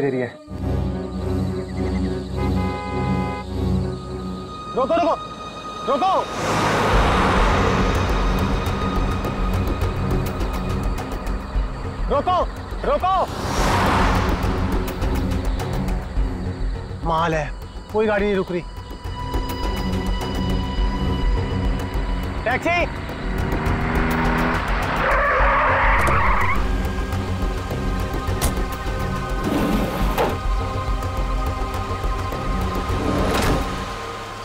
दे रही है। रोको रोको रोको। रोको रोको। माल है, कोई गाड़ी नहीं रुक रही। टैक्सी।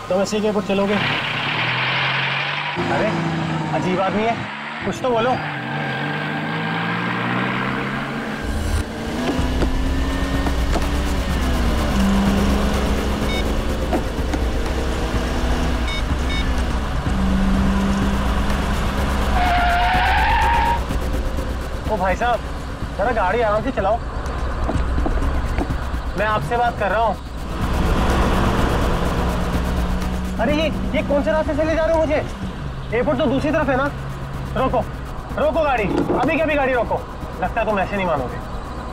तुम ऐसे के ऊपर चलोगे? अरे अजीब आदमी है, कुछ तो बोलो। ओ भाई साहब, जरा गाड़ी आराम से चलाओ, मैं आपसे बात कर रहा हूँ। अरे ये कौन से रास्ते से ले जा रहे हो मुझे? एयरपोर्ट तो दूसरी तरफ है ना। रोको रोको गाड़ी, अभी के अभी गाड़ी रोको। लगता है तुम ऐसे नहीं मानोगे,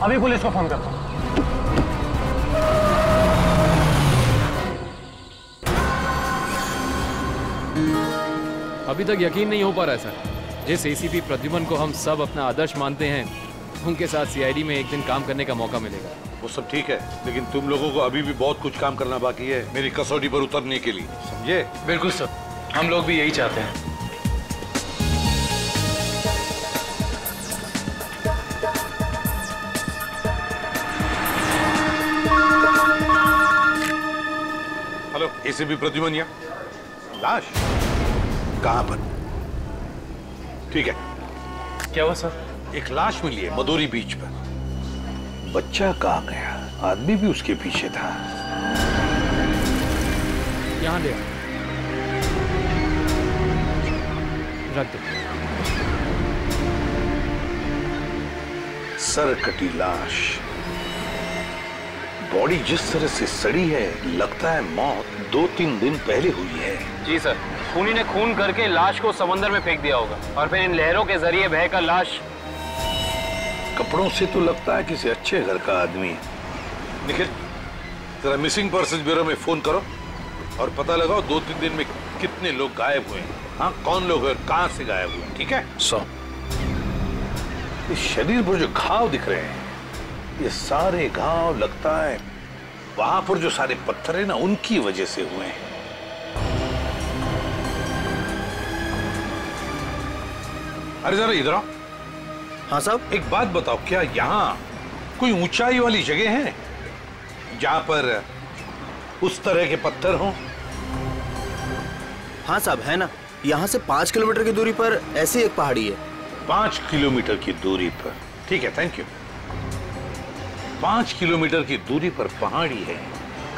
अभी पुलिस को फोन करता हूँ। अभी तक यकीन नहीं हो पा रहा है सर। जिस एसीपी प्रद्युमन को हम सब अपना आदर्श मानते हैं, उनके साथ सीआईडी में एक दिन काम करने का मौका मिलेगा। वो सब ठीक है, लेकिन तुम लोगों को अभी भी बहुत कुछ काम करना बाकी है मेरी कसौटी पर उतरने के लिए, समझे? बिल्कुल सर, हम लोग भी यही चाहते हैं। हेलो, एसीपी प्रद्युमन या लाश कहाँ पर? ठीक है। क्या हुआ सर? एक लाश मिली है मदोरी बीच पर। बच्चा कहाँ गया? आदमी भी उसके पीछे था। यहाँ ले रख दो। सर कटी लाश, बॉडी जिस तरह से सड़ी है, लगता है मौत 2-3 दिन पहले हुई है। जी सर, खूनी ने खून करके लाश को समंदर में फेंक दिया होगा और फिर इन लहरों के जरिए बहकर लाश। कपड़ों से तो लगता है किसी अच्छे घर का आदमी है। निखिल, जरा मिसिंग पर्सन ब्यूरो में फोन करो और पता लगाओ 2-3 दिन में कितने लोग गायब हुए हैं। हाँ, कौन लोग हैं और कहां से गायब हुए, ठीक है? इस शरीर पर जो घाव दिख रहे हैं, ये सारे घाव लगता है वहां पर जो सारे पत्थर है ना, उनकी वजह से हुए हैं। अरे जरा इधर आओ। हाँ साहब। एक बात बताओ, क्या यहाँ कोई ऊंचाई वाली जगह है जहां पर उस तरह के पत्थर हों? हाँ साहब, है ना। यहाँ से 5 किलोमीटर की दूरी पर ऐसी एक पहाड़ी है। 5 किलोमीटर की दूरी पर? ठीक है, थैंक यू। 5 किलोमीटर की दूरी पर पहाड़ी है।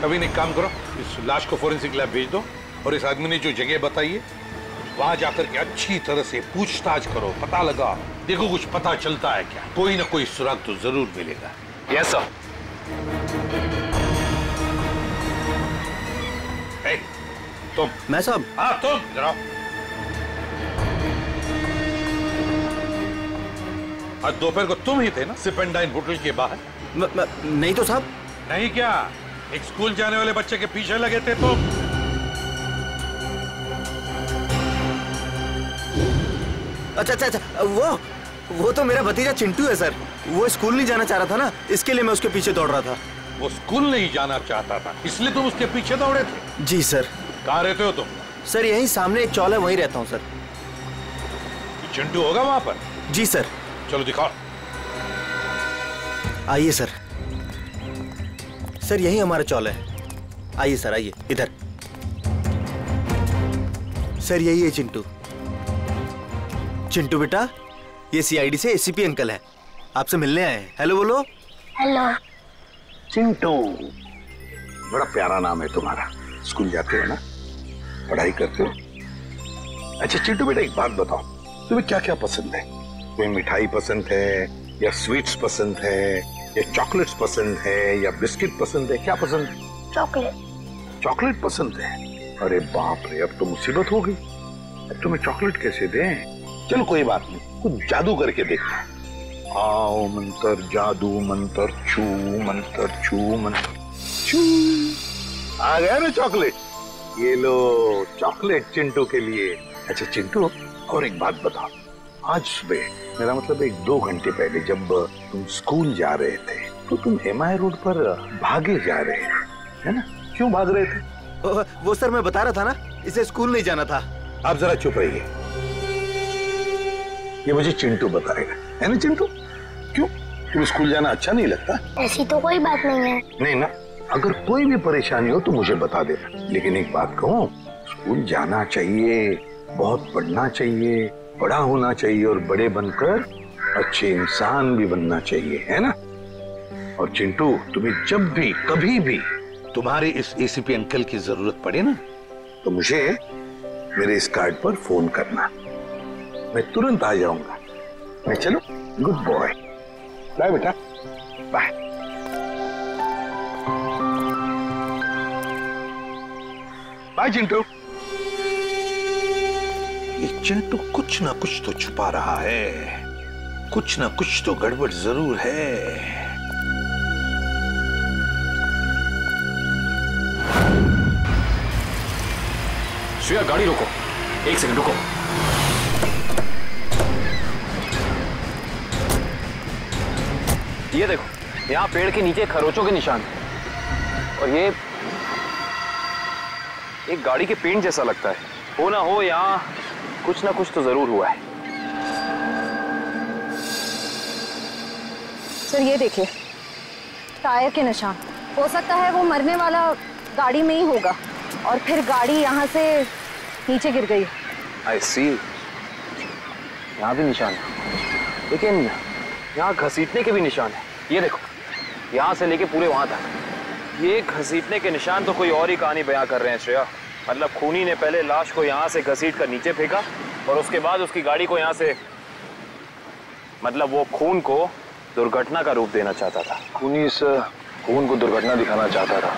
कभी एक काम करो, इस लाश को फोरेंसिक लैब भेज दो और इस आदमी ने जो जगह बताई है वहां जाकर के अच्छी तरह से पूछताछ करो, पता लगा, देखो कुछ पता चलता है क्या। कोई ना कोई सुराग तो जरूर मिलेगा। Yes sir. तुम? मैं साहब? हाँ तुम, जरा आज दोपहर को तुम ही थे ना सिप एंड डाइन होटल के बाहर? नहीं तो साहब। नहीं क्या? एक स्कूल जाने वाले बच्चे के पीछे लगे थे तुम? अच्छा, वो तो मेरा भतीजा चिंटू है सर। वो स्कूल नहीं जाना चाह रहा था ना, इसके लिए मैं उसके पीछे दौड़ रहा था। वो स्कूल नहीं जाना चाहता था, इसलिए तुम उसके पीछे दौड़े थे? जी सर। कहाँ रहते हो तुम? सर यहीं सामने एक चौल है, वहीं रहता हूँ सर। चिंटू होगा वहां पर? जी सर। चलो दिखाओ। आइए सर। सर यही हमारा चौल है। आइए सर, आइए इधर। सर यही है चिंटू। चिंटू बेटा, ये सीआईडी से एसीपी अंकल है, आपसे मिलने आए हैं। हेलो बोलो। हेलो। चिंटू, बड़ा प्यारा नाम है तुम्हारा। स्कूल जाते हो ना, पढ़ाई करते हो? अच्छा चिंटू बेटा, एक बात बताओ, तुम्हें क्या क्या पसंद है? तुम्हें मिठाई पसंद है या स्वीट्स पसंद है या चॉकलेट्स पसंद है या बिस्किट पसंद है? क्या पसंद है? चॉकलेट। चॉकलेट पसंद है? अरे बाप रे, अब तो मुसीबत हो गई। अब तुम्हें चॉकलेट कैसे दें? चलो कोई बात नहीं, कुछ जादू करके देखना। आओ मंत्र जादू मंत्र छू मंत्र छू मंत्र छू। आ गया ना चॉकलेट, ये लो चॉकलेट चिंटू के लिए। अच्छा चिंटू, और एक बात बताओ, आज सुबह, मेरा मतलब 1-2 घंटे पहले जब तुम स्कूल जा रहे थे तो तुम एमआई रोड पर भागे जा रहे थे, है ना? क्यों भाग रहे थे? वो सर मैं बता रहा था ना, इसे स्कूल नहीं जाना था। आप जरा चुप रहिए, ये मुझे चिंटू बताएगा, है ना चिंटू? क्यों, तुम स्कूल जाना अच्छा नहीं लगता? ऐसी तो कोई बात नहीं है। नहीं ना, अगर कोई भी परेशानी हो तो मुझे बता देना। लेकिन एक बात कहूं, स्कूल जाना चाहिए, बहुत पढ़ना चाहिए, बड़ा होना चाहिए और बड़े बनकर अच्छे इंसान भी बनना चाहिए, है ना? और चिंटू, तुम्हें जब भी कभी भी तुम्हारे इस एसीपी अंकल की जरूरत पड़े ना, तो मुझे मेरे इस कार्ड पर फोन करना, मैं तुरंत आ जाऊंगा। मैं चलूं? गुड बॉय, बाय बेटा, बाय। बाय चिंटू। ये चिंटू कुछ ना कुछ तो छुपा रहा है, कुछ ना कुछ तो गड़बड़ जरूर है। श्रेया गाड़ी रोको, 1 सेकंड रुको। ये देखो, यहाँ पेड़ के नीचे खरोचों के निशान हैं। और ये एक गाड़ी के पेंट जैसा लगता है। हो ना हो, यहाँ कुछ ना कुछ तो जरूर हुआ है। सर ये देखिए, टायर के निशान। हो सकता है वो मरने वाला गाड़ी में ही होगा और फिर गाड़ी यहाँ से नीचे गिर गई। आई सी, यहाँ भी निशान है, लेकिन यहाँ घसीटने के भी निशान है। ये देखो, यहाँ से लेके पूरे वहां तक ये घसीटने के निशान तो कोई और ही कहानी बयां कर रहे हैं श्रेया। मतलब खूनी ने पहले लाश को यहाँ से घसीट कर नीचे फेंका और उसके बाद उसकी गाड़ी को यहाँ से, मतलब वो खून को दुर्घटना का रूप देना चाहता था। खूनी इस खून को दुर्घटना दिखाना चाहता था,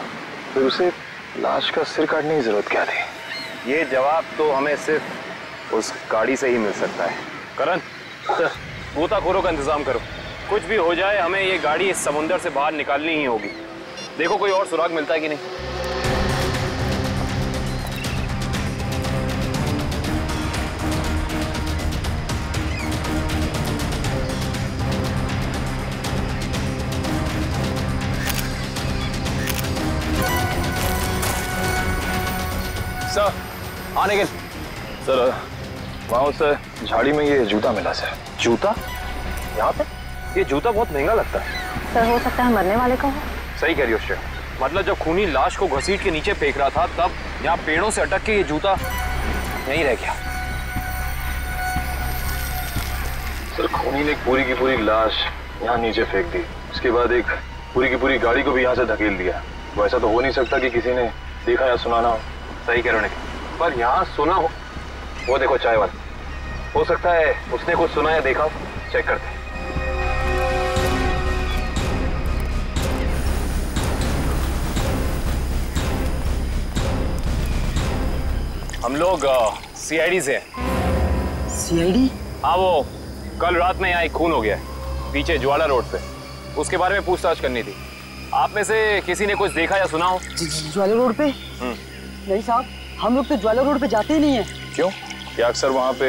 फिर उसे लाश का सिर काटने की जरूरत क्या थी? ये जवाब तो हमें सिर्फ उस गाड़ी से ही मिल सकता है। करण, गोताखोरों का इंतजाम करो। कुछ भी हो जाए, हमें ये गाड़ी इस समुंदर से बाहर निकालनी ही होगी। देखो कोई और सुराग मिलता है कि नहीं। सर, आने के सर, वहाँ उस झाड़ी में ये जूता मिला सर। जूता? यहाँ पे? ये जूता बहुत महंगा लगता है। सर हो सकता है मरने वाले का हो। सही कह रही हो श्रेया। मतलब जब खूनी लाश को घसीट के नीचे फेंक रहा था, तब यहाँ पेड़ों से अटक के ये जूता यहीं रह गया। सर खूनी ने एक पूरी की पूरी लाश यहाँ नीचे फेंक दी, उसके बाद एक पूरी की पूरी गाड़ी को भी यहाँ से धकेल दिया। वो ऐसा तो हो नहीं सकता कि किसी ने देखा या सुना ना हो। सही कह रहे हो, पर यहाँ सुना हो। वो देखो चाय वाला, हो सकता है उसने कुछ सुना या देखा हो। चेक करते हैं। हम लोग सीआईडी से हैं। सीआईडी? हाँ, वो कल रात में यहाँ एक खून हो गया है पीछे ज्वाला रोड पे, उसके बारे में पूछताछ करनी थी। आप में से किसी ने कुछ देखा या सुना हो? ज्वाला रोड पे? नहीं साहब, हम लोग तो ज्वाला रोड पे जाते ही नहीं है। क्यों, क्या अक्सर वहाँ पे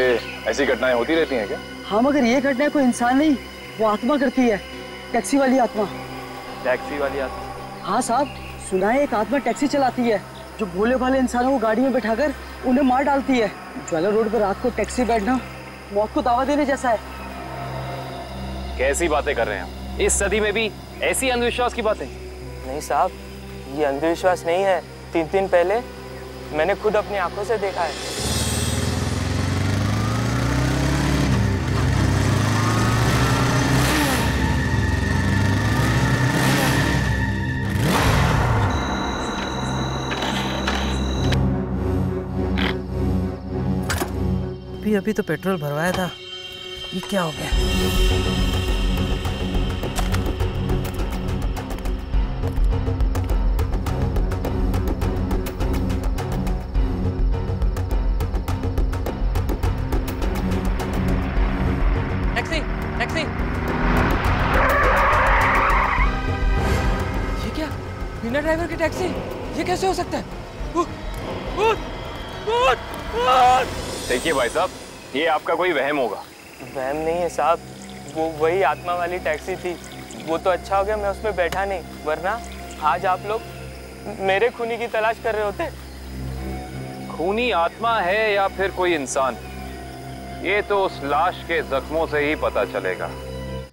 ऐसी घटनाएं होती रहती हैं क्या? हाँ, मगर ये घटना कोई इंसान नहीं, वो आत्मा करती है, टैक्सी वाली आत्मा। टैक्सी वाली आत्मा? हाँ साहब, सुना है एक आत्मा टैक्सी चलाती है जो भोले भाले इंसानों को गाड़ी में बैठाकर उन्हें मार डालती है। ज्वाला रोड पर रात को टैक्सी बैठना मौत को दावा देने जैसा है। कैसी बातें कर रहे हैं? इस सदी में भी ऐसी अंधविश्वास की बातें? नहीं साहब, ये अंधविश्वास नहीं है। 3 दिन पहले मैंने खुद अपनी आंखों से देखा है। अभी तो पेट्रोल भरवाया था, ये क्या हो गया? Taxi taxi. ये क्या, बिना ड्राइवर की टैक्सी? ये कैसे हो सकता है? देखिए भाई साहब, ये आपका कोई वहम होगा। वहम नहीं है साहब, वो वही आत्मा वाली टैक्सी थी। वो तो अच्छा हो गया मैं उसमें बैठा नहीं, वरना आज आप लोग मेरे खूनी की तलाश कर रहे होते। खूनी आत्मा है या फिर कोई इंसान, ये तो उस लाश के जख्मों से ही पता चलेगा।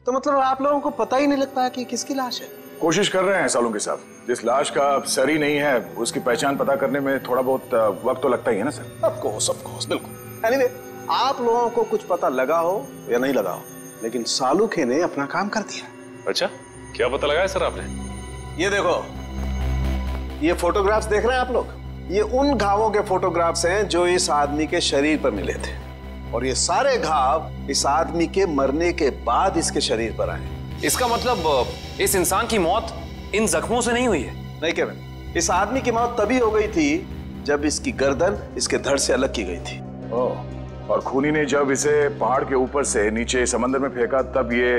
तो मतलब आप लोगों को पता ही नहीं लग पाया कि किसकी लाश है? कोशिश कर रहे हैं सालुंके साहब। जिस लाश का सर ही नहीं है उसकी पहचान पता करने में थोड़ा बहुत वक्त तो लगता ही है ना सर। ऑफ कोर्स बिल्कुल। एनीवे, आप लोगों को कुछ पता लगा हो या नहीं लगा हो, लेकिन सालुके ने अपना काम कर दिया। अच्छा, क्या पता लगाया सर आपने? ये देखो, ये फोटोग्राफ्स देख रहे हैं आप लोग? ये उन घावों के फोटोग्राफ्स हैं जो इस आदमी के शरीर पर मिले थे, और ये सारे घाव इस आदमी के मरने के बाद इसके शरीर पर आए। इसका मतलब इस इंसान की मौत इन जख्मों से नहीं हुई है? नहीं केविन, इस आदमी की मौत तभी हो गई थी जब इसकी गर्दन इसके धड़ से अलग की गई थी। और खूनी ने जब इसे पहाड़ के ऊपर से नीचे समंदर में फेंका तब ये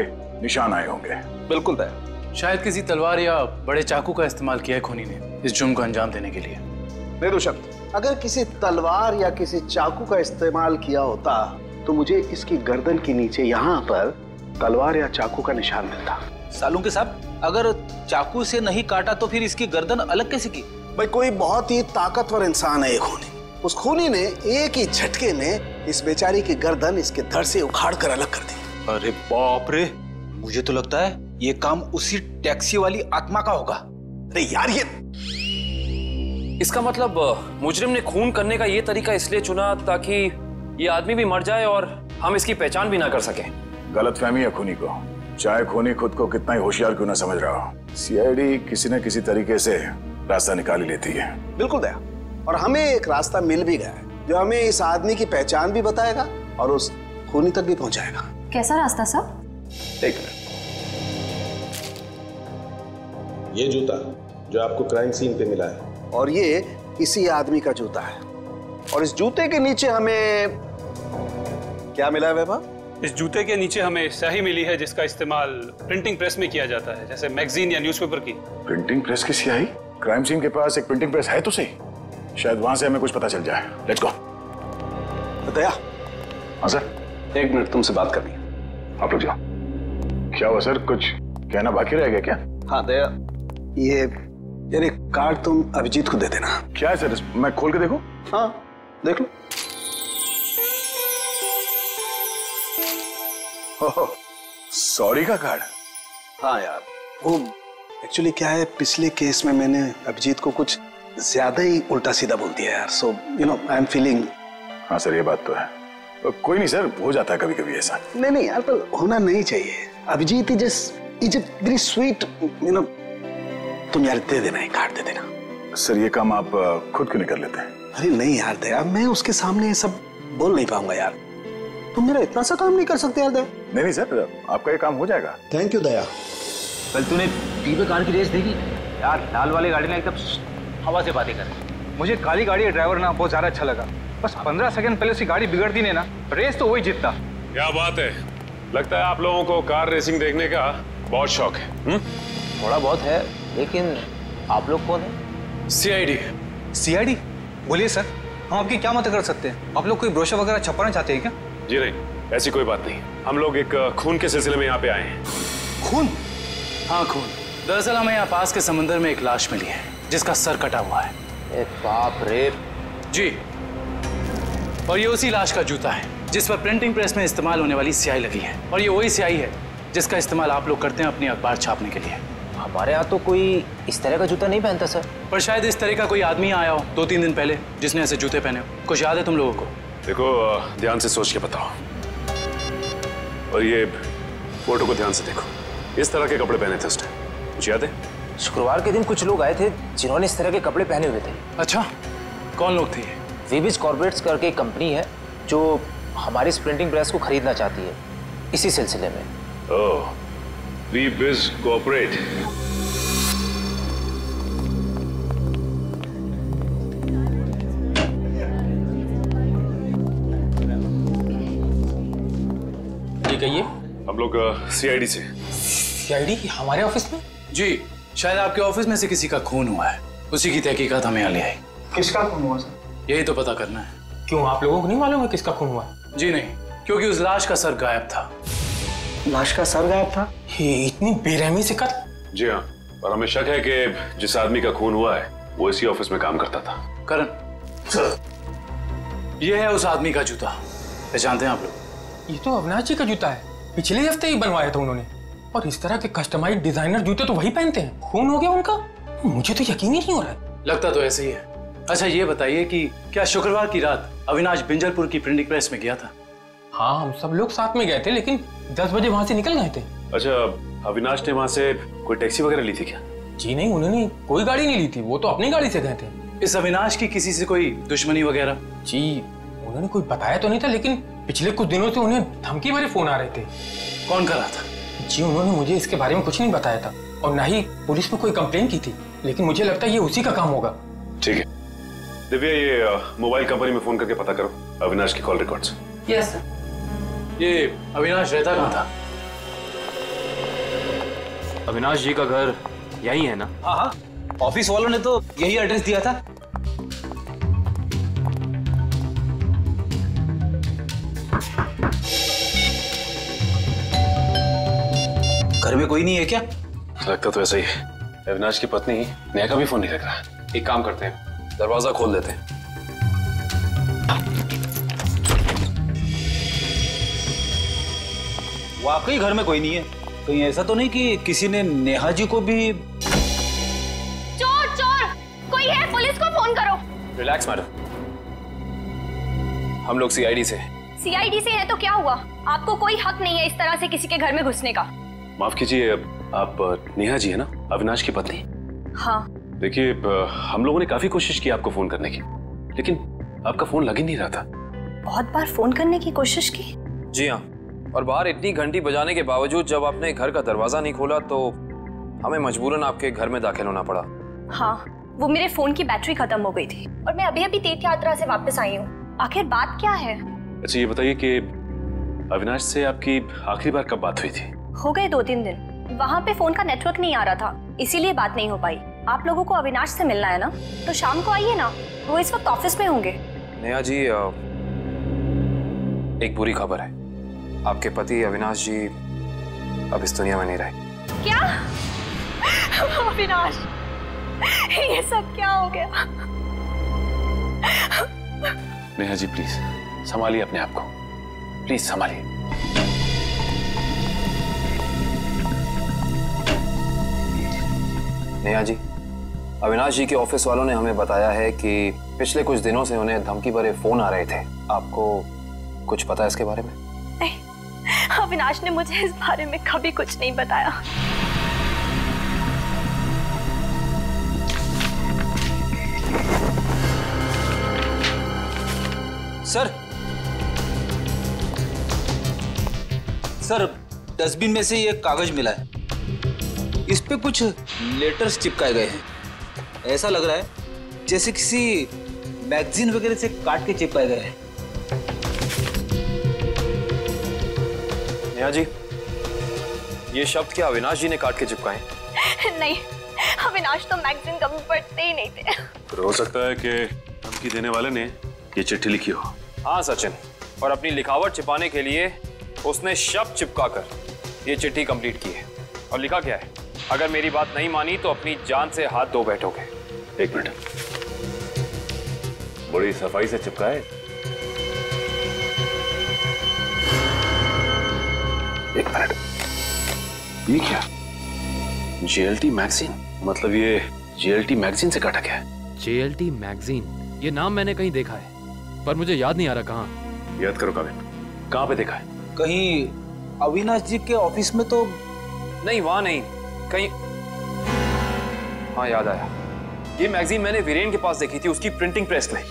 निशान आए होंगे। बिल्कुल दया। शायद किसी तलवार या बड़े चाकू का इस्तेमाल किया है खूनी ने इस जुर्म को अंजाम देने के लिए। बेशक अगर किसी तलवार या किसी चाकू का इस्तेमाल किया होता तो मुझे इसकी गर्दन के नीचे यहाँ पर तलवार या चाकू का निशान मिलता। सालुंके साहब, अगर चाकू से नहीं काटा तो फिर इसकी गर्दन अलग कैसे की? भाई, कोई बहुत ही ताकतवर इंसान है ये खूनी। उस खूनी ने एक ही झटके में इस बेचारी की गर्दन इसके धड़ से उखाड़ कर अलग कर दी। अरे बाप रे, मुझे तो लगता है ये काम उसी टैक्सी वाली आत्मा का होगा। अरे यार, ये इसका मतलब मुजरिम ने खून करने का ये तरीका इसलिए चुना ताकि ये आदमी भी मर जाए और हम इसकी पहचान भी ना कर सकें। गलतफहमी है खूनी को, चाहे खूनी खुद को कितना ही होशियार क्यों ना समझ रहा हो। सीआईडी किसी न किसी तरीके से रास्ता निकाल लेती है। बिल्कुल दया, और हमें एक रास्ता मिल भी गया है जो हमें इस आदमी की पहचान भी बताएगा और उस खूनी तक भी पहुंचाएगा। कैसा रास्ता साहब? एक मिनट, ये जूता जो आपको क्राइम सीन पे मिला है और ये इसी आदमी का जूता है, और इस जूते के नीचे हमें क्या मिला है वैभव? इस जूते के नीचे हमें स्याही मिली है जिसका इस्तेमाल प्रिंटिंग प्रेस में किया जाता है, जैसे मैगजीन या न्यूज़पेपर की। प्रिंटिंग प्रेस की स्याही? क्राइम सीन के पास एक प्रिंटिंग प्रेस है तो सही, शायद वहां से हमें कुछ पता चल जाए। Let's go. दया। हाँ सर। 1 मिनट तुमसे बात करनी है। आप लोग जाओ। क्या हुआ सर, कुछ कहना बाकी रह गया क्या? हाँ दया, ये यार एक कार्ड तुम अभिजीत को दे देना। क्या है सर, मैं खोल के देखूं? हाँ देख लो। सॉरी का कार्ड? हाँ यार, वो एक्चुअली क्या है, पिछले केस में मैंने अभिजीत को कुछ ज्यादा ही उल्टा सीधा बोल दिया यार, so you know I am feeling. हाँ सर, ये बात तो है। कोई नहीं सर, हो जाता है कभी कभी ऐसा। नहीं यार, पर होना नहीं चाहिए। Abhijit is very sweet, you know. तुम यार दे देना, एक कार्ड दे देना। सर ये काम आप खुद क्यों नहीं कर लेते? अरे नहीं यार दया, मैं उसके सामने ये सब बोल नहीं पाऊंगा यार। तुम मेरा इतना सा काम नहीं कर सकते यार दया। नहीं सर, आपका ये काम हो जाएगा। थैंक यू दया। कल तूने टीवी कार की रेस देखी? यार लाल वाली गाड़ी ने एकदम हवा से बातें कर। मुझे काली गाड़ी का ड्राइवर ना बहुत ज्यादा अच्छा लगा। बस 15 सेकंड पहले उसकी गाड़ी बिगड़ती नहीं ना, रेस तो वही जीतता। क्या बात है, लगता है आप लोगों को कार रेसिंग देखने का बहुत शौक है। थोड़ा बहुत है, लेकिन आप लोग कौन है? सीआईडी। सीआईडी? बोलिए सर, हम आपकी क्या मदद कर सकते हैं? आप लोग कोई ब्रोशर वगैरह छपाना चाहते हैं क्या? जी नहीं, ऐसी कोई बात नहीं। हम लोग एक खून के सिलसिले में यहाँ पे आए हैं। खून? हाँ खून। दरअसल हमें यहाँ पास के समंदर में एक लाश मिली है जिसका सर कटा हुआ है। बाप रे। जी, और ये उसी लाश का जूता है जिस पर प्रिंटिंग प्रेस में इस्तेमाल होने वाली स्याही लगी है, और ये वही स्याही है जिसका इस्तेमाल आप लोग करते हैं अपनी अखबार छापने के लिए। हमारे यहाँ तो कोई इस तरह का जूता नहीं पहनता सर। पर शायद इस तरह का कोई आदमी आया हो 2-3 दिन पहले जिसने ऐसे जूते पहने हो। कुछ याद है तुम लोगों को? देखो, ध्यान से सोच के बताओ, और ये फोटो को ध्यान से देखो। इस तरह के कपड़े पहने थे उसने, कुछ याद है? शुक्रवार के दिन कुछ लोग आए थे जिन्होंने इस तरह के कपड़े पहने हुए थे। अच्छा, कौन लोग थे? वीबिज कॉर्पोरेट्स करके एक कंपनी है जो हमारी इस प्रिंटिंग प्रेस को खरीदना चाहती है, इसी सिलसिले में। ओह, वीबिज कॉर्पोरेट। ये कहिए। हम लोग सीआईडी से। सीआईडी हमारे ऑफिस में? जी, शायद आपके ऑफिस में से किसी का खून हुआ है, उसी की तहकीकात हमें यहाँ ले आई। किसका खून हुआ सर? यही तो पता करना है। क्यों, आप लोगों को नहीं मालूम है किसका खून हुआ? जी नहीं, क्योंकि उस लाश का सर गायब था। लाश का सर गायब था? ये इतनी बेरहमी से कत्ल? जी हाँ, और हमें शक है कि जिस आदमी का खून हुआ है वो इसी ऑफिस में काम करता था। करण सर, ये है उस आदमी का जूता, पहचानते हैं आप लोग? ये तो अविनाश जी का जूता है, पिछले हफ्ते ही बनवाया था उन्होंने। और इस तरह के कस्टमाइज्ड डिजाइनर जूते तो वही पहनते हैं। खून हो गया उनका? मुझे तो यकीन ही नहीं हो रहा है। लगता तो ऐसे ही है। अच्छा ये बताइए कि क्या शुक्रवार की रात अविनाश बिंजलपुर की प्रिंटिंग प्रेस में गया था? हाँ, हम सब लोग साथ में गए थे, लेकिन 10 बजे वहां से निकल गए थे। अच्छा, अविनाश ने वहां से कोई टैक्सी वगैरह ली थी क्या? जी नहीं, उन्होंने कोई गाड़ी नहीं ली थी, वो तो अपनी गाड़ी से गए थे। इस अविनाश की किसी से कोई दुश्मनी वगैरह? जी उन्होंने कोई बताया तो नहीं था, लेकिन पिछले कुछ दिनों से उन्हें धमकी भरे फोन आ रहे थे। कौन कर रहा था? जी उन्होंने मुझे इसके बारे में कुछ नहीं बताया था, और ना ही पुलिस में कोई कंप्लेन की थी, लेकिन मुझे लगता है ये उसी का काम होगा। ठीक है दिव्या, ये मोबाइल कंपनी में फोन करके पता करो अविनाश की कॉल रिकॉर्ड्स। Yes sir. ये अविनाश रहता कहाँ था? अविनाश जी का घर यही है ना? हाँ हाँ, ऑफिस वालों ने तो यही एड्रेस दिया था। घर में कोई नहीं है क्या? लगता तो ऐसा ही है। अविनाश की पत्नी नेहा का भी फोन नहीं लग रहा। एक काम करते हैं, दरवाजा खोल देते हैं। वाकई घर में कोई नहीं है। कहीं ऐसा तो नहीं कि किसी ने नेहा जी को भी? चोर चोर, कोई है, पुलिस को फोन करो। रिलैक्स मैडम, हम लोग सीआईडी से। सीआईडी से है तो क्या हुआ? आपको कोई हक नहीं है इस तरह से किसी के घर में घुसने का। माफ कीजिए, आप नेहा जी है ना, अविनाश की पत्नी? हाँ। देखिए, हम लोगों ने काफी कोशिश की आपको फोन करने की, लेकिन आपका फोन लग ही नहीं रहा था। बहुत बार फोन करने की कोशिश की? जी हाँ, और बाहर इतनी घंटी बजाने के बावजूद जब आपने घर का दरवाजा नहीं खोला तो हमें मजबूरन आपके घर में दाखिल होना पड़ा। हाँ, वो मेरे फोन की बैटरी खत्म हो गई थी और मैं अभी अभी तीर्थ यात्रा से वापस आई हूँ। आखिर बात क्या है? अच्छा ये बताइए कि अविनाश से आपकी आखिरी बार कब बात हुई थी? हो गए 2-3 दिन। वहाँ पे फोन का नेटवर्क नहीं आ रहा था, इसीलिए बात नहीं हो पाई। आप लोगों को अविनाश से मिलना है ना, तो शाम को आइए ना, वो इस वक्त ऑफिस में होंगे। नेहा जी, एक बुरी खबर है, आपके पति अविनाश जी अब इस दुनिया में नहीं रहे। क्या? अविनाश, ये सब क्या हो गया? नेहा जी प्लीज संभालिए अपने आप को, प्लीज संभालिए। नेहा जी, अविनाश जी के ऑफिस वालों ने हमें बताया है कि पिछले कुछ दिनों से उन्हें धमकी भरे फोन आ रहे थे। आपको कुछ पता है इसके बारे में? नहीं, अविनाश ने मुझे इस बारे में कभी कुछ नहीं बताया। सर, डस्टबिन में से ये कागज मिला है, इस पे कुछ लेटर्स चिपकाए गए हैं। ऐसा लग रहा है जैसे किसी मैगजीन वगैरह से काट के चिपकाए गए हैं। नेहा जी, ये शब्द क्या अविनाश जी ने काट के चिपकाए? नहीं, अविनाश तो मैगजीन कभी पढ़ते ही नहीं थे। तो हो सकता है कि धमकी देने वाले ने ये चिट्ठी लिखी हो। हाँ सचिन, और अपनी लिखावट छिपाने के लिए उसने शब्द चिपकाकर ये चिट्ठी कंप्लीट की है। और लिखा क्या है? अगर मेरी बात नहीं मानी तो अपनी जान से हाथ धो बैठोगे। एक मिनट, बड़ी सफाई से चिपकाए। एक मिनट, ये क्या? JLT magazine? मतलब ये जेएलटी मैगजीन से काटा गया है? जेएलटी मैगजीन, ये नाम मैंने कहीं देखा है, पर मुझे याद नहीं आ रहा कहाँ। याद करो काविन, कहाँ पे देखा है? कहीं अविनाश जी के ऑफिस में तो नहीं, वहां नहीं, कहीं। हाँ याद आया, ये मैगजीन मैंने वीरेन के पास देखी थी, उसकी प्रिंटिंग प्रेस में।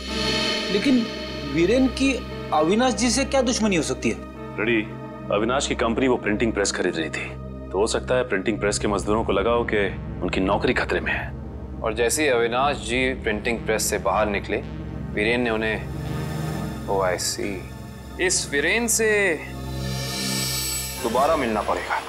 लेकिन वीरेन की अविनाश जी से क्या दुश्मनी हो सकती है? रेडी, अविनाश की कंपनी वो प्रिंटिंग प्रेस खरीद रही थी, तो हो सकता है प्रिंटिंग प्रेस के मजदूरों को लगा हो कि उनकी नौकरी खतरे में है। और जैसे ही अविनाश जी प्रिंटिंग प्रेस से बाहर निकले, वीरेन ने उन्हें, ओ आई सी, इस वीरेन से दोबारा मिलना पड़ेगा।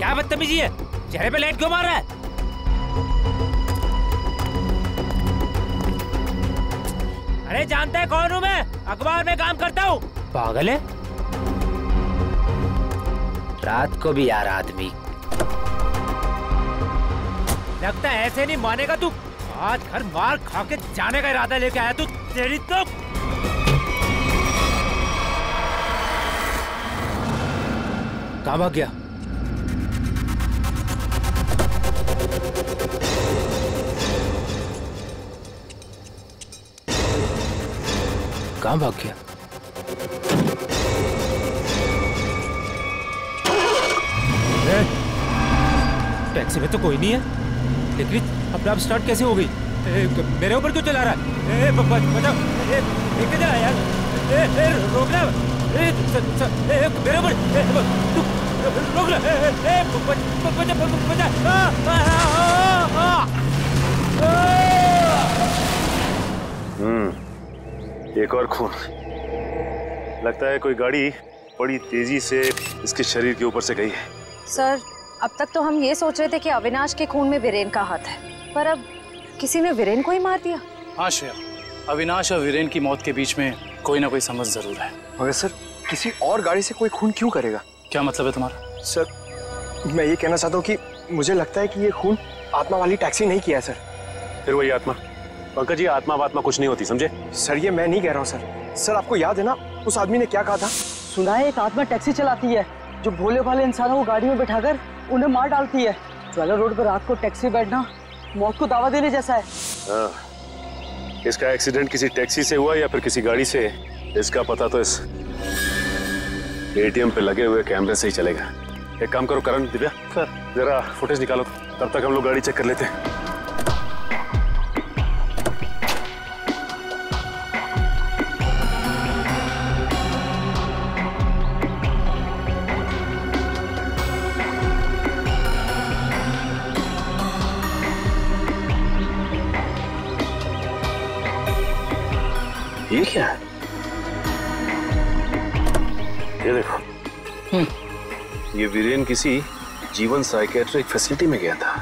क्या बदतमीजी है? चेहरे पे लाइट क्यों मार रहा है? अरे जानता है कौन हूँ मैं? अखबार में काम करता हूँ। पागल है? रात को भी यार आदमी लगता है ऐसे नहीं मानेगा तू। आज घर मार खा के जाने का इरादा लेके आया तू। तेरी तो कहाँ भाग गया? कहाँ भाग गया? टैक्सी में तो कोई नहीं है, लेकिन अपने आप स्टार्ट कैसे हो गई? मेरे ऊपर क्यों चला रहा है? बचाओ! देखते जा यार। रोकना! मेरे ऊपर रोकना! एक और खून। लगता है कोई गाड़ी बड़ी तेजी से इसके शरीर के ऊपर से गई है। सर, अब तक तो हम ये सोच रहे थे कि अविनाश के खून में वीरेन का हाथ है, पर अब किसी ने वीरेन को ही मार दिया। हाँ श्रेया, अविनाश और वीरेन की मौत के बीच में कोई ना कोई समझ जरूर है। मगर सर, किसी और गाड़ी से कोई खून क्यों करेगा? क्या मतलब है तुम्हारा? सर, मैं ये कहना चाहता हूँ कि मुझे लगता है कि ये खून आत्मा वाली टैक्सी नहीं किया है सर। फिर वही आत्मा? पंकज जी, आत्मा वात्मा कुछ नहीं होती, समझे? सर, ये मैं नहीं कह रहा हूँ सर। सर, आपको याद है ना उस आदमी ने क्या कहा था? सुना है एक आत्मा टैक्सी चलाती है जो भोले भाले इंसानों को गाड़ी में बिठाकर उन्हें मार डालती है। ज्वाला रोड पर रात को टैक्सी बैठना मौत को दावा देने जैसा है। इसका एक्सीडेंट किसी टैक्सी से हुआ या फिर किसी गाड़ी से, इसका पता तो इस एटीएम पे लगे हुए कैमरे से ही चलेगा। एक काम करो करण, दिव्या सर, जरा फुटेज निकालो, तब तक हम लोग गाड़ी चेक कर लेते हैं। ये क्या है? ये देखो, ये वीरेन किसी जीवन साइकेट्रिक फैसिलिटी में गया था।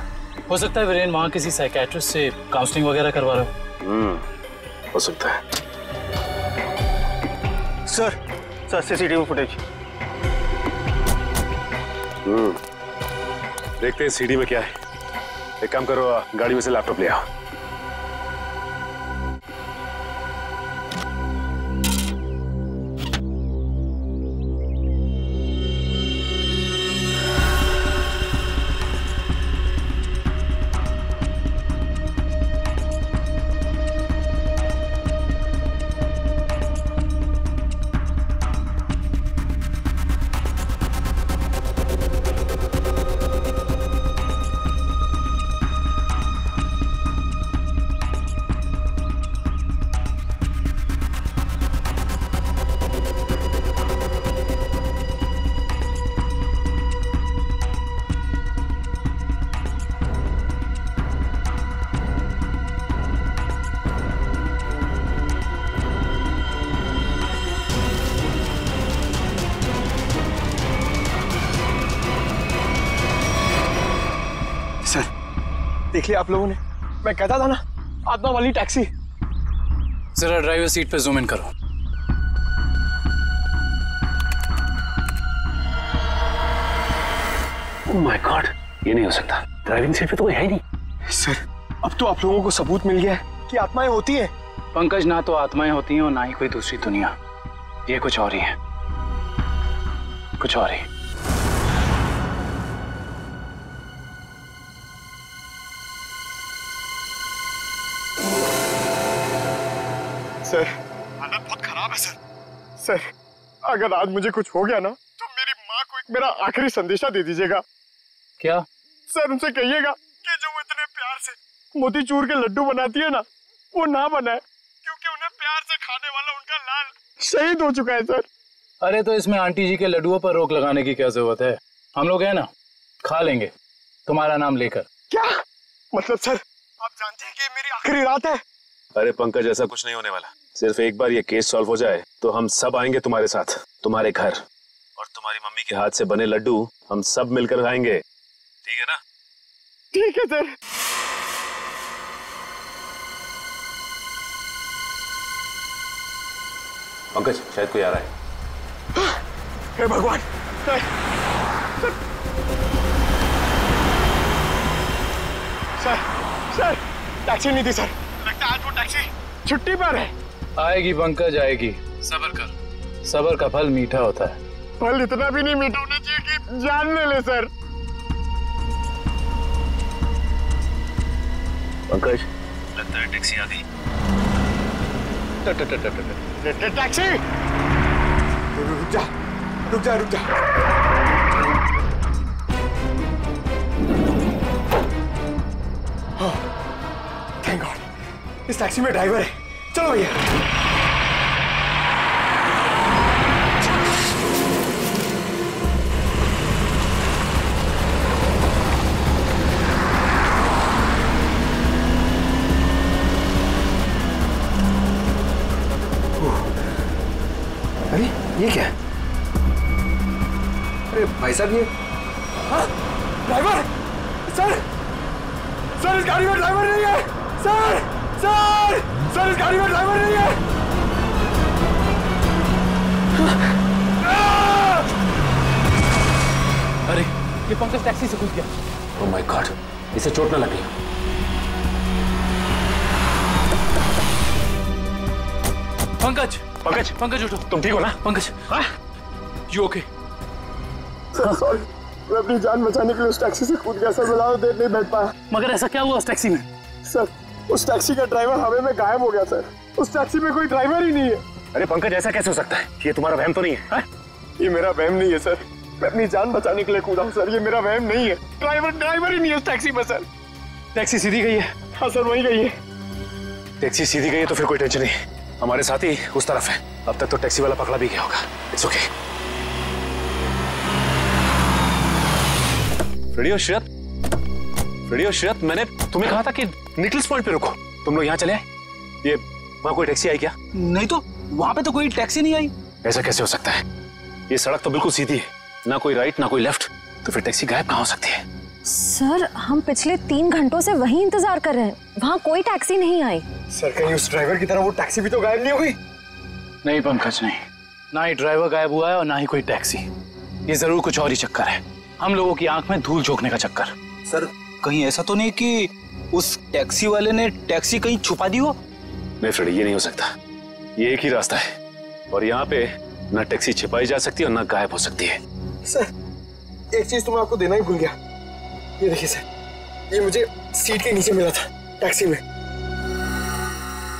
हो सकता है वीरेन वहाँ किसी साइकेट्रिस्ट से काउंसलिंग वगैरह करवा रहा हो। हो सकता है। Sir, CCTV footage. देखते हैं सीडी में क्या है। एक काम करो, गाड़ी में से लैपटॉप ले आओ। देख लिया आप लोगों ने? मैं कहता था ना, आत्मा वाली टैक्सी। जरा ड्राइवर सीट पे जूम इन करो। ओह माय गॉड, ये नहीं हो सकता। ड्राइविंग सीट पे तो कोई है ही नहीं। सर, अब तो आप लोगों को सबूत मिल गया है कि आत्माएं होती हैं। पंकज, ना तो आत्माएं होती हैं और ना ही कोई दूसरी दुनिया। ये कुछ और ही है, कुछ और ही। सर, हालत बहुत खराब है सर। सर, अगर आज मुझे कुछ हो गया ना तो मेरा आखिरी संदेशा दे दीजिएगा। क्या? सर उनसे कहिएगा कि जो वो इतने प्यार से मोतीचूर के लड्डू बनाती है ना, वो ना बनाए, क्योंकि उन्हें प्यार से खाने वाला उनका लाल शहीद हो चुका है सर। अरे तो इसमें आंटी जी के लड्डुओं पर रोक लगाने की क्या जरूरत है? हम लोग है ना, खा लेंगे तुम्हारा नाम लेकर। क्या मतलब सर, आप जानते हैं कि ये मेरी आखिरी रात है? अरे पंकज, ऐसा कुछ नहीं होने वाला। सिर्फ एक बार ये केस सॉल्व हो जाए तो हम सब आएंगे तुम्हारे साथ, तुम्हारे घर, और तुम्हारी मम्मी के हाथ से बने लड्डू हम सब मिलकर खाएंगे। ठीक है ना? ठीक है सर। पंकज, शायद कोई आ रहा है। हे भगवान, सर सर टैक्सी नहीं थी सर। लगता है आज वो टैक्सी छुट्टी पर है। आएगी पंकज, आएगी। सब्र कर, सब्र का फल मीठा होता है। फल इतना भी नहीं मीठा होना चाहिए कि जान ले ले सर। पंकज, लगता है टैक्सी आ गई। टैक्सी, रुक जा रुक जा रुक जा। थैंक गॉड, इस टैक्सी में ड्राइवर है। चलो भैया। अरे ये क्या है? अरे भाई साहब, ये ड्राइवर सर, सर इस गाड़ी में ड्राइवर नहीं है। सर सर सर इस गाड़ी में ड्राइवर नहीं है। अरे ये पंकज टैक्सी से घुस गया। ओह माय गॉड, इसे चोट न लगी। पंकज पंकज पंकज उठो। तुम ठीक हो ना? Pankaj, you okay? Sir sorry, मैं अपनी जान बचाने के लिए उस टैक्सी से कूद गया सर। मैं ज्यादा देर नहीं बैठ पाया। मगर ऐसा क्या हुआ उस टैक्सी में? सर उस टैक्सी का ड्राइवर हवा में गायब हो गया सर। उस टैक्सी में कोई ड्राइवर ही नहीं है। अरे पंकज, ऐसा कैसे हो सकता है? ये तुम्हारा वहम तो नहीं है? ये मेरा वहम नहीं है सर। मैं अपनी जान बचाने के लिए कूदा हूँ सर। ये मेरा वहम नहीं है। ड्राइवर ही नहीं है उस टैक्सी में सर। टैक्सी सीधी गई है? हाँ सर, वही गई है। टैक्सी सीधी गई है तो फिर कोई टेंशन नहीं। हमारे साथ ही उस तरफ है। अब तक तो टैक्सी वाला पकड़ा भी गया होगा। It's okay. फ्रेडी और श्रेयत, मैंने तुम्हें कहा था कि निकल्स पॉइंट पे रुको। तुम लोग यहाँ चले आए। ये वहाँ कोई टैक्सी आई क्या? नहीं तो, वहाँ पे तो कोई टैक्सी नहीं आई। ऐसा कैसे हो सकता है? ये सड़क तो बिल्कुल सीधी है, ना कोई राइट ना कोई लेफ्ट, तो फिर टैक्सी गायब कहाँ हो सकती है? सर हम पिछले 3 घंटों से वहीं इंतजार कर रहे हैं, वहाँ कोई टैक्सी नहीं आई। सर कहीं उस ड्राइवर की तरह वो टैक्सी भी तो गायब नहीं हो गई? नहीं पंकज, नहीं, ना ही ड्राइवर गायब हुआ है और ना ही कोई टैक्सी। ये जरूर कुछ और ही चक्कर है, हम लोगों की आंख में धूल झोंकने का चक्कर। सर कहीं ऐसा तो नहीं कि उस टैक्सी वाले ने टैक्सी कहीं छुपा दी हो? नहीं फ्रेडी, ये नहीं हो सकता। ये एक ही रास्ता है और यहाँ पे ना टैक्सी छिपाई जा सकती है और ना गायब हो सकती है। सर एक चीज तो मैं आपको देना ही भूल गया। ये देखिए सर, ये मुझे सीट के नीचे मिला था टैक्सी में।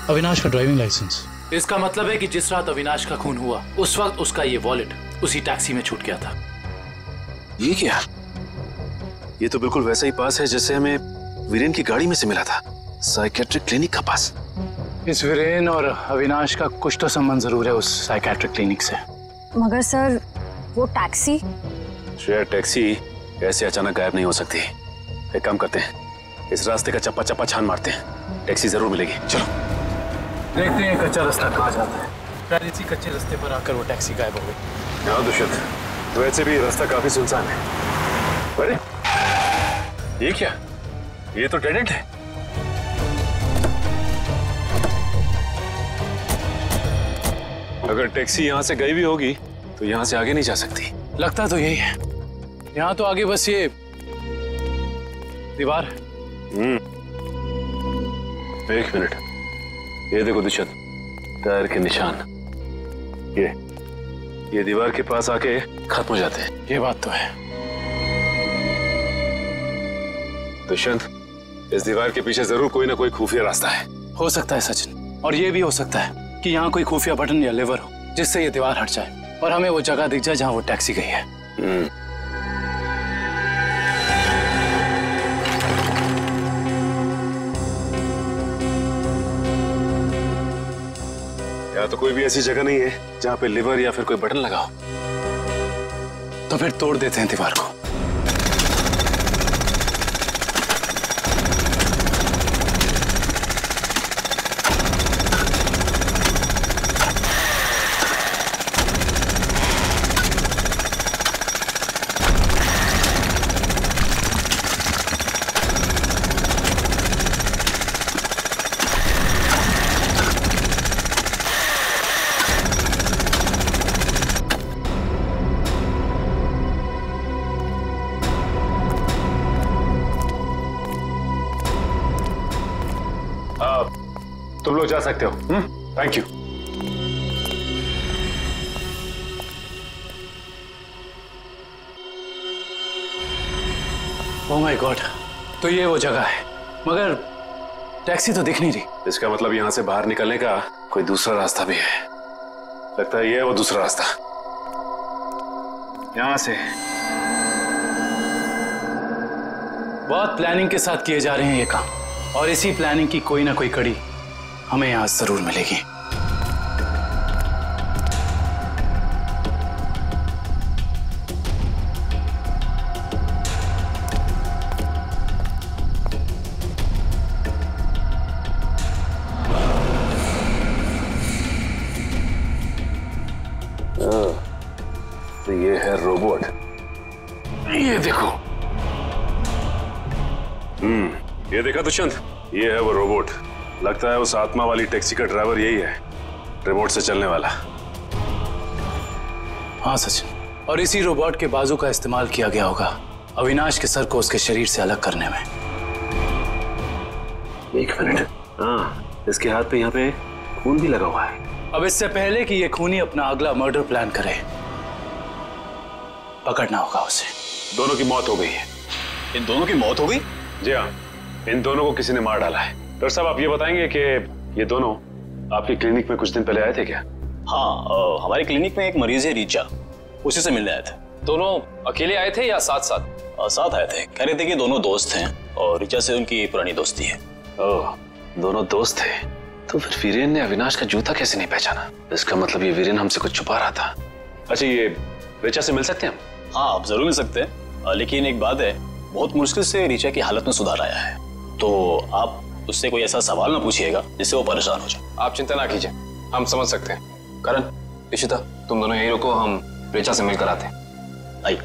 अविनाश का ड्राइविंग लाइसेंस। इसका मतलब है कि जिस रात अविनाश का खून हुआ उस वक्त उसका ये वॉलेट उसी टैक्सी में छूट गया था। ये क्या? ये तो बिल्कुल वैसा ही पास है जैसे हमें वीरेन की गाड़ी में से मिला था, साइकेट्रिक क्लिनिक का पास। इस वीरेन और अविनाश का कुछ तो संबंध जरूर है उस साइकेट्रिक क्लिनिक से। मगर सर वो टैक्सी? श्रेया, टैक्सी ऐसे अचानक गायब नहीं हो सकती। एक काम करते हैं, इस रास्ते का चप्पा चप्पा छान मारते हैं, टैक्सी जरूर मिलेगी। चलो देखते हैं कच्चा रास्ता कहाँ जाता है। शायद इसी कच्चे रास्ते पर आकर वो टैक्सी गायब हो गई। हाँ दुष्यंत, तो वैसे भी रास्ता काफी सुनसान है। अरे ये क्या? ये तो डेड एंड है। अगर टैक्सी यहाँ से गई भी होगी तो यहाँ से आगे नहीं जा सकती। लगता तो यही है, यहाँ तो आगे बस ये दीवार है। एक मिनट, ये देखो दुष्यंत, टायर के निशान। ये दीवार के पास आके खत्म हो जाते हैं। ये बात तो है। दुष्यंत, इस दीवार के पीछे जरूर कोई ना कोई खुफिया रास्ता है। हो सकता है सचिन, और ये भी हो सकता है कि यहाँ कोई खुफिया बटन या लेवर हो जिससे ये दीवार हट जाए और हमें वो जगह दिख जाए जहाँ वो टैक्सी गई है। या तो कोई भी ऐसी जगह नहीं है जहां पे लिवर या फिर कोई बटन लगा हो। तो फिर तोड़ देते हैं दीवार को। तुम लोग जा सकते हो। Thank you. Oh my God, तो ये वो जगह है, मगर टैक्सी तो दिख नहीं रही। इसका मतलब यहां से बाहर निकलने का कोई दूसरा रास्ता भी है। लगता है ये है वो दूसरा रास्ता। यहां से बहुत प्लानिंग के साथ किए जा रहे हैं ये काम, और इसी प्लानिंग की कोई ना कोई कड़ी हमें यहां जरूर मिलेगी। तो ये है रोबोट। ये देखो। ये देखा दुष्यंत, ये है वो रोबोट। लगता है उस आत्मा वाली टैक्सी का ड्राइवर यही है, रिमोट से चलने वाला। हाँ सचिन, और इसी रोबोट के बाजू का इस्तेमाल किया गया होगा अविनाश के सर को उसके शरीर से अलग करने में। एक मिनट। हाँ, इसके हाथ पे यहाँ पे खून भी लगा हुआ है। अब इससे पहले कि ये खूनी अपना अगला मर्डर प्लान करे, पकड़ना होगा उसे। दोनों की मौत हो गई है। इन दोनों की मौत हो गई? जी हाँ, इन दोनों को किसी ने मार डाला है। डॉक्टर साहब, आप ये बताएंगे कि ये दोनों आपकी क्लिनिक में कुछ दिन पहले आए थे क्या? हाँ, हमारे क्लिनिक में एक मरीज है रीचा, उसी से मिलने आए थे। दोनों अकेले आए थे या साथ साथ? साथ आए थे। कह रहे थे कि दोनों दोस्त हैं और रीचा से उनकी पुरानी दोस्ती है। ओह, दोनों दोस्त थे। तो फिर वीरेन ने अविनाश का जूता कैसे नहीं पहचाना? इसका मतलब ये वीरेन हमसे कुछ छुपा रहा था। अच्छा, ये रीचा से मिल सकते हैं हम? हाँ, आप जरूर मिल सकते हैं, लेकिन एक बात है, बहुत मुश्किल से रीचा की हालत में सुधार आया है, तो आप उससे कोई ऐसा सवाल ना पूछिएगा जिससे वो परेशान हो जाए। आप चिंता ना कीजिए, हम समझ सकते हैं। करण, इशिता, तुम दोनों यहीं रुको, हम रीचा से मिलकर आते हैं। आइए।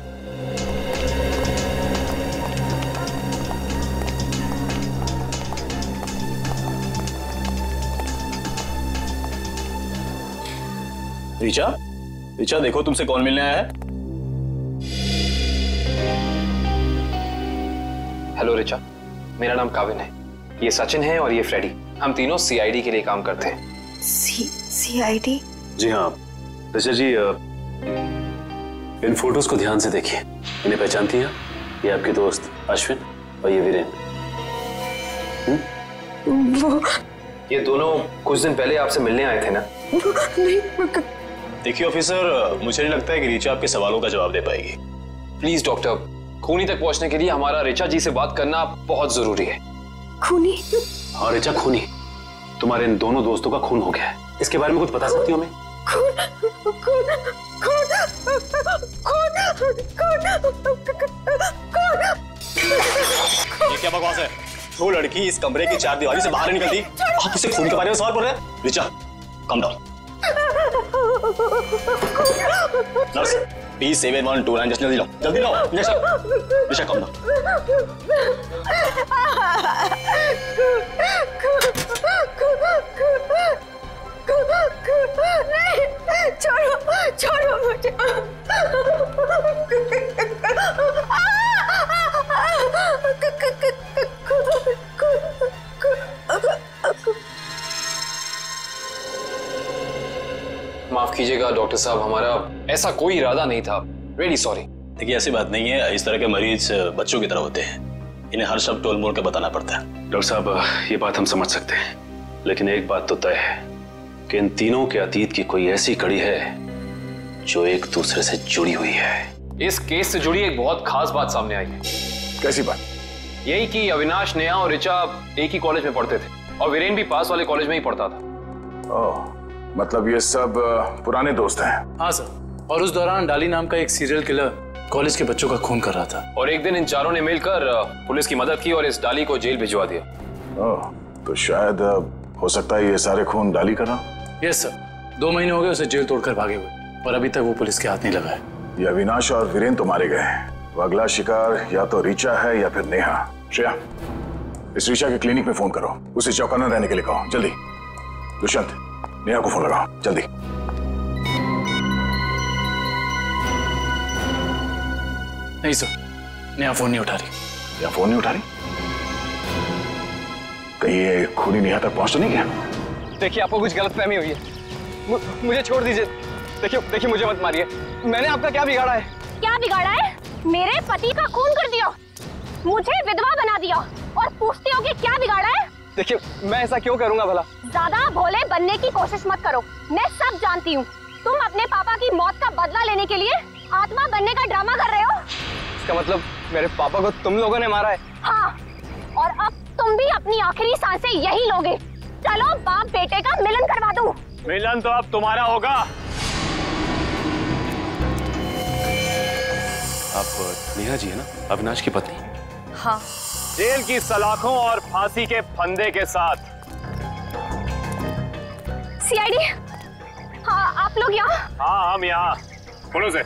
रीचा, रीचा देखो तुमसे कौन मिलने आया है। हेलो रीचा, मेरा नाम काविन है, ये सचिन है और ये फ्रेडी। हम तीनों सीआईडी के लिए काम करते हैं। सीआईडी? जी हाँ ऋचा जी, इन फोटोज को ध्यान से देखिए। इन्हें पहचानती हैं? ये आपके दोस्त अश्विन और ये वीरेन। वो ये दोनों कुछ दिन पहले आपसे मिलने आए थे ना? नहीं। देखिए ऑफिसर, मुझे नहीं लगता है कि रीचा आपके सवालों का जवाब दे पाएगी। प्लीज डॉक्टर, खूनी तक पहुंचने के लिए हमारा रीचा जी से बात करना बहुत जरूरी है। खूनी? हाँ रीचा, खूनी। तुम्हारे इन दोनों दोस्तों का खून हो गया है। इसके बारे में कुछ बता सकती हो हमें? ये क्या बकवास है? वो लड़की इस कमरे की चार दीवारी से बाहर नहीं निकलती, आप उसे खून के बारे में सवाल कर रहे हैं? Richa, come down. Nurse, P7129, just जल्दी लाओ, जल्दी लाओ। Richa, come down. छोड़ो मुझे। माफ कीजिएगा डॉक्टर साहब, हमारा ऐसा कोई इरादा नहीं था। Really sorry. देखिए ऐसी बात नहीं है, इस तरह के मरीज बच्चों की तरह होते हैं, इन्हें हर शब्द टोल मोड़ के बताना पड़ता है। डॉक्टर साहब, ये बात हम समझ सकते हैं, लेकिन एक बात तो तय है कि इन तीनों के अतीत की कोई ऐसी कड़ी है जो एक दूसरे से जुड़ी हुई है। इस केस से जुड़ी एक बहुत खास बात सामने आई है। कैसी बात? यही कि अविनाश, नेहा और ऋचा एक ही कॉलेज में पढ़ते थे और वीरेन भी पास वाले कॉलेज में ही पढ़ता था। ओह, मतलब ये सब पुराने दोस्त हैं। हाँ सर, और उस दौरान डाली नाम का एक सीरियल किलर कॉलेज के बच्चों का खून कर रहा था। और एक दिन इन चारों ने मिलकर पुलिस की मदद की और इस डाली को जेल भिजवा दिया। ओह, तो शायद हो सकता है ये सारे खून डाली का ना? यस सर, 2 महीने हो गए उसे जेल तोड़कर भागे हुए, पर अभी तक वो पुलिस के हाथ नहीं लगा है। ये अविनाश और वीरेन तो मारे गए हैं। वो अगला शिकार या तो ऋचा है या फिर नेहा। श्रेया, इस ऋचा के क्लिनिक में फोन करो, उसे चौकन्ना रहने के लिए कहो, जल्दी। दुष्यंत, नेहा को फोन लगाओ, जल्दी। नहीं सर, नेहा फोन नहीं उठा रही। नेहा फोन नहीं उठा रही? कहीं ये खूनी नेहा तक पहुंच तो नहीं गया? देखिए, आपको कुछ गलतफहमी हुई है। मुझे छोड़ दीजिए। देखिए मुझे मत मारिए। मैंने आपका क्या बिगाड़ा है? क्या बिगाड़ा है? मेरे पति का खून कर दिया, मुझे विधवा बना दिया और पूछते हो कि क्या बिगाड़ा है? देखिए, मैं ऐसा क्यों करूंगा भला? ज्यादा भोले बनने की कोशिश मत करो। मैं सब जानती हूँ। तुम अपने पापा की मौत का बदला लेने के लिए आत्मा बनने का ड्रामा कर रहे हो। इसका मतलब मेरे पापा को तुम लोगों ने मारा है? हाँ, और अब तुम भी अपनी आखिरी सांसें यही लोगे। चलो बाप बेटे का मिलन करवा दूं। मिलन तो अब तुम्हारा होगा। आप नेहा जी है ना, अविनाश की पत्नी? हाँ। जेल की सलाखों और फांसी के फंदे के साथ। सीआईडी, हाँ आप लोग यहाँ? हाँ, हम यहाँ। बोलो से।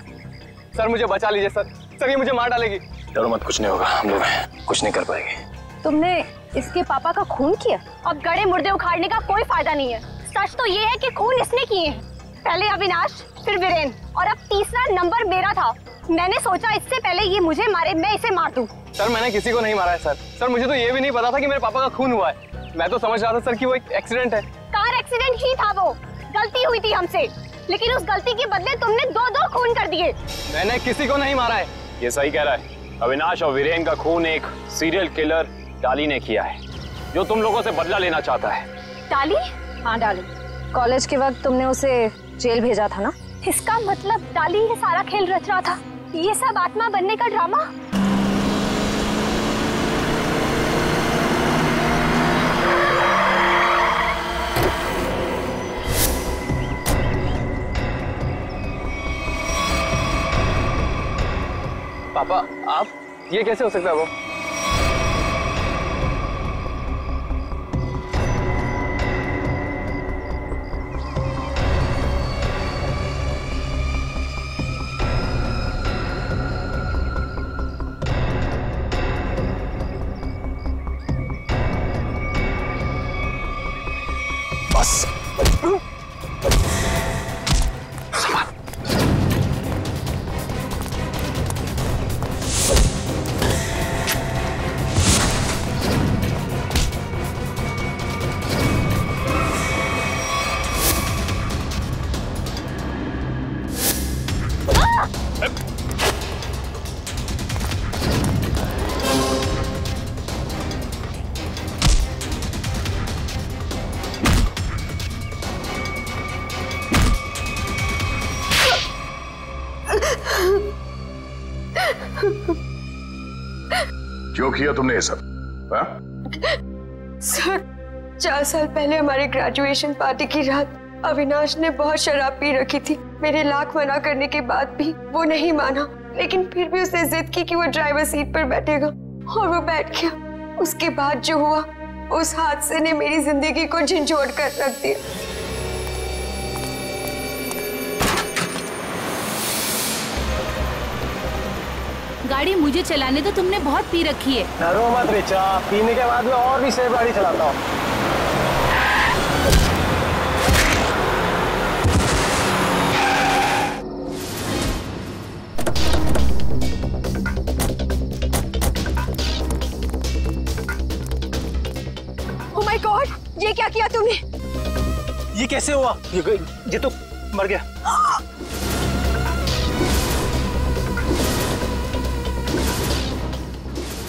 सर मुझे बचा लीजिए सर। सर ये मुझे मार डालेगी। डरो मत, कुछ नहीं होगा, हम लोग कुछ नहीं कर पाएंगे। तुमने इसके पापा का खून किया? अब गड़े मुर्दे उखाड़ने का कोई फायदा नहीं है। सच तो ये है कि खून इसने किए हैं। पहले अविनाश, फिर वीरेन और अब तीसरा नंबर मेरा था। मैंने सोचा इससे पहले ये मुझे मारे, मैं इसे मार दूं। सर मैंने किसी को नहीं मारा है सर। सर मुझे तो ये भी नहीं पता था कि मेरे पापा का खून हुआ है। मैं तो समझ रहा था सर कि वो एक एक्सीडेंट है। कार एक्सीडेंट ही था, वो गलती हुई थी हमसे, लेकिन उस गलती के बदले तुमने 2-2 खून कर दिए। मैंने किसी को नहीं मारा है। ये सही कह रहा है। अविनाश और वीरेन का खून एक सीरियल किलर डाली ने किया है, जो तुम लोगों से बदला लेना चाहता है। डाली? हाँ डाली। कॉलेज के वक्त तुमने उसे जेल भेजा था ना? इसका मतलब डाली ये सारा खेल रच रहा था। ये सब आत्मा बनने का ड्रामा। पापा, आप? ये कैसे हो सकता है? वो बस। क्यों किया तुमने ये सब? सर, 4 साल पहले हमारे ग्रेजुएशन पार्टी की रात अविनाश ने बहुत शराब पी रखी थी। मेरे लाख मना करने के बाद भी वो नहीं माना, लेकिन फिर भी उसने जिद की कि वो ड्राइवर सीट पर बैठेगा और वो बैठ गया। उसके बाद जो हुआ, उस हादसे ने मेरी जिंदगी को झंझोड़ कर रख दिया। गाड़ी मुझे चलाने दो, तुमने बहुत पी रखी है। डरो मत ऋचा, पीने के बाद मैं और भी सेफ गाड़ी चलाता हूँ। ओह माय गॉड, ये क्या किया तूने? ये कैसे हुआ? ये तो मर गया।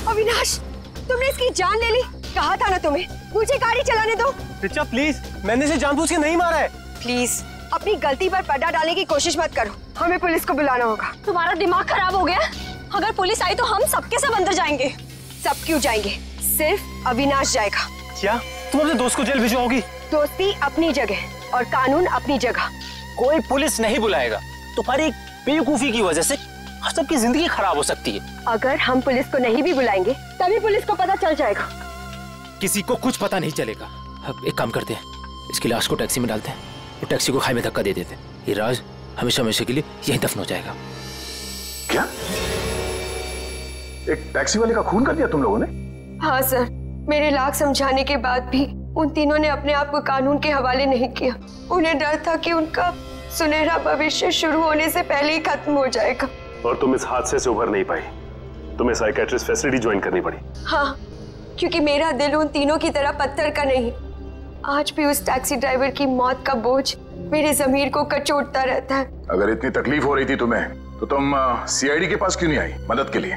अविनाश, तुमने इसकी जान ले ली। कहा था ना तुम्हें, मुझे गाड़ी चलाने दो। ऋचा प्लीज, मैंने इसे जानबूझ के नहीं मारा है। प्लीज, अपनी गलती पर पर्दा डालने की कोशिश मत करो। हमें पुलिस को बुलाना होगा। तुम्हारा दिमाग खराब हो गया? अगर पुलिस आई तो हम सबके सब अंदर जाएंगे। सब क्यों जाएंगे? सिर्फ अविनाश जाएगा। क्या तुम अपने दोस्त को जेल भिजवाओगी? दोस्ती अपनी जगह और कानून अपनी जगह। कोई पुलिस नहीं बुलाएगा। तुम्हारी बेवकूफी की वजह से सबकी जिंदगी खराब हो सकती है। अगर हम पुलिस को नहीं भी बुलाएंगे तभी पुलिस को पता चल जाएगा। किसी को कुछ पता नहीं चलेगा। अब एक काम करते हैं, इसकी लाश को टैक्सी में डालते हैं और टैक्सी को खाई में धक्का दे देते हैं। ये राज हमेशा हमेशा के लिए यहीं दफन हो जाएगा। क्या? एक टैक्सी वाले का खून कर दिया तुम लोगों ने? हाँ सर, मेरे लाख समझाने के बाद भी उन तीनों ने अपने आप को कानून के हवाले नहीं किया। उन्हें डर था कि उनका सुनहरा भविष्य शुरू होने से पहले ही खत्म हो जाएगा। और तुम इस हादसे से उभर नहीं पाई, तुम्हें साइकेट्रिस्ट फैसिलिटी ज्वाइन करनी पड़ी। हाँ, क्योंकि मेरा दिल उन तीनों की तरह पत्थर का नहीं। आज भी उस टैक्सी ड्राइवर की मौत का बोझ मेरे ज़मीर को कचोटता रहता है। अगर इतनी तकलीफ हो रही थी तुम्हें तो तुम सीआईडी के पास क्यों नहीं आई मदद के लिए?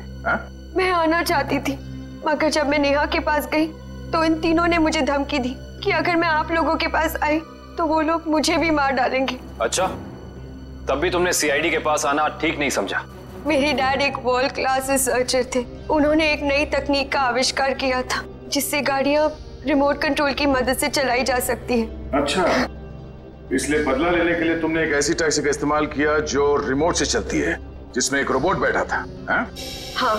मैं आना चाहती थी, मगर जब मैं नेहा के पास गई तो इन तीनों ने मुझे धमकी दी कि अगर मैं आप लोगों के पास आई तो वो लोग मुझे भी मार डालेंगे। अच्छा, तब भी तुमने सीआईडी के पास आना ठीक नहीं समझा? मेरे डैड एक वर्ल्ड क्लास रिसर्चर थे। उन्होंने एक नई तकनीक का आविष्कार किया था जिससे गाड़ियां रिमोट कंट्रोल की मदद से चलाई जा सकती हैं। अच्छा, इसलिए बदला लेने के लिए तुमने एक ऐसी टैक्सी का इस्तेमाल किया जो रिमोट से चलती है, जिसमें एक रोबोट बैठा था। हाँ,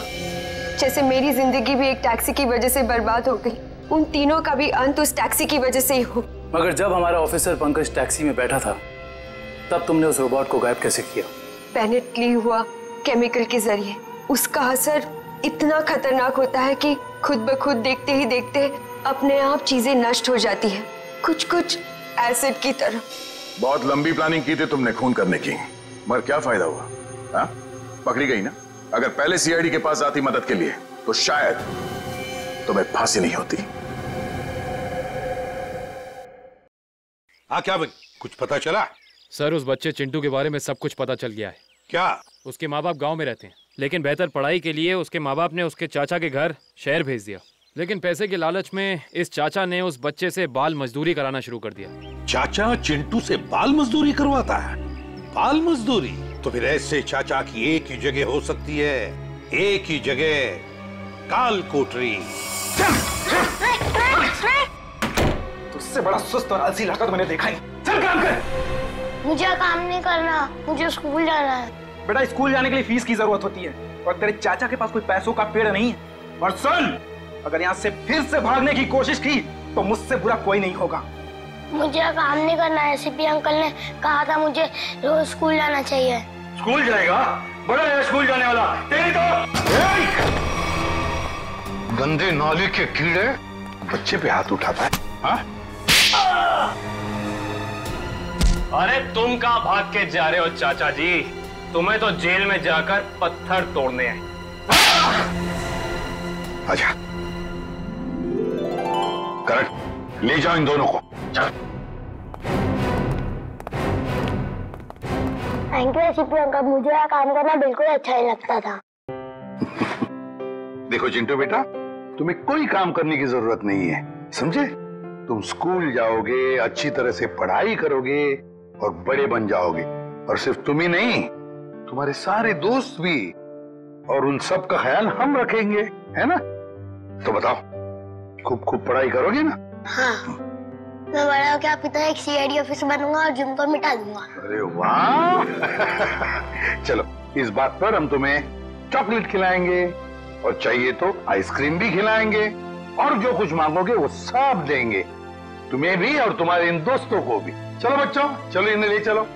जैसे मेरी जिंदगी भी एक टैक्सी की वजह से बर्बाद हो गई, उन तीनों का भी अंत उस टैक्सी की वजह से ही हो। मगर जब हमारा ऑफिसर पंकज टैक्सी में बैठा था तब तुमने उस रोबोट को गायब कैसे किया? पेनिट्ली हुआ केमिकल के जरिए। उसका असर इतना खतरनाक होता है कि खुद ब खुद देखते ही देखते अपने आप चीजें नष्ट हो जाती है, कुछ कुछ एसिड की तरह। बहुत लंबी प्लानिंग की थी तुमने खून करने की, मगर क्या फायदा हुआ? हाँ? पकड़ी गई ना। अगर पहले सीआईडी के पास आती मदद के लिए तो शायद तुम्हें फांसी नहीं होती। हाँ क्या बन, कुछ पता चला? सर, उस बच्चे चिंटू के बारे में सब कुछ पता चल गया है। क्या? उसके माँ बाप गांव में रहते हैं, लेकिन बेहतर पढ़ाई के लिए उसके माँ बाप ने उसके चाचा के घर शहर भेज दिया। लेकिन पैसे के लालच में इस चाचा ने उस बच्चे से बाल मजदूरी कराना शुरू कर दिया। चाचा चिंटू से बाल मजदूरी करवाता है? बाल मजदूरी? तो फिर ऐसे चाचा की एक ही जगह हो सकती है, एक ही जगह, काल कोठरी। तुझसे बड़ा सुस्त और आलसी लड़का तो मैंने देखा ही। चल काम कर। मुझे काम नहीं करना, मुझे स्कूल जाना है। बेटा, स्कूल जाने के लिए फीस की जरूरत होती है और तेरे चाचा के पास कोई पैसों का पेड़ नहीं है। और सुन, अगर यहाँ से फिर से भागने की कोशिश की तो मुझसे बुरा कोई नहीं होगा। मुझे काम नहीं करना है। सीपी अंकल ने कहा था मुझे रोज स्कूल जाना चाहिए। स्कूल जाएगा? बड़ा है स्कूल जाने वाला। तेरी तो गंदे नाली के कीड़े बच्चे पे हाथ उठाता है। हाँ? अरे तुम कहाँ भाग के जा रहे हो चाचा जी? तुम्हें तो जेल में जाकर पत्थर तोड़ने हैं। आजा, करण, ले जाओ इन दोनों को। थैंक यू सीपी अंकल, मुझे यहाँ काम करना बिल्कुल अच्छा नहीं लगता था। देखो चिंटू बेटा, तुम्हें कोई काम करने की जरूरत नहीं है, समझे? तुम स्कूल जाओगे, अच्छी तरह से पढ़ाई करोगे और बड़े बन जाओगे। और सिर्फ तुम ही नहीं, तुम्हारे सारे दोस्त भी, और उन सब का ख्याल हम रखेंगे, है ना? तो बताओ, खूब खूब पढ़ाई करोगे ना? हाँ, मैं बड़ा होकर आपकी तरह एक सीआईडी ऑफिसर बनूंगा और जिम को मिटा दूंगा। अरे वाह! चलो, इस बात पर हम तुम्हें चॉकलेट खिलाएंगे और चाहिए तो आइसक्रीम भी खिलाएंगे, और जो कुछ मांगोगे वो सब देंगे, तुम्हें भी और तुम्हारे इन दोस्तों को भी। चलो बच्चों, चलो इन्हें ले चलो।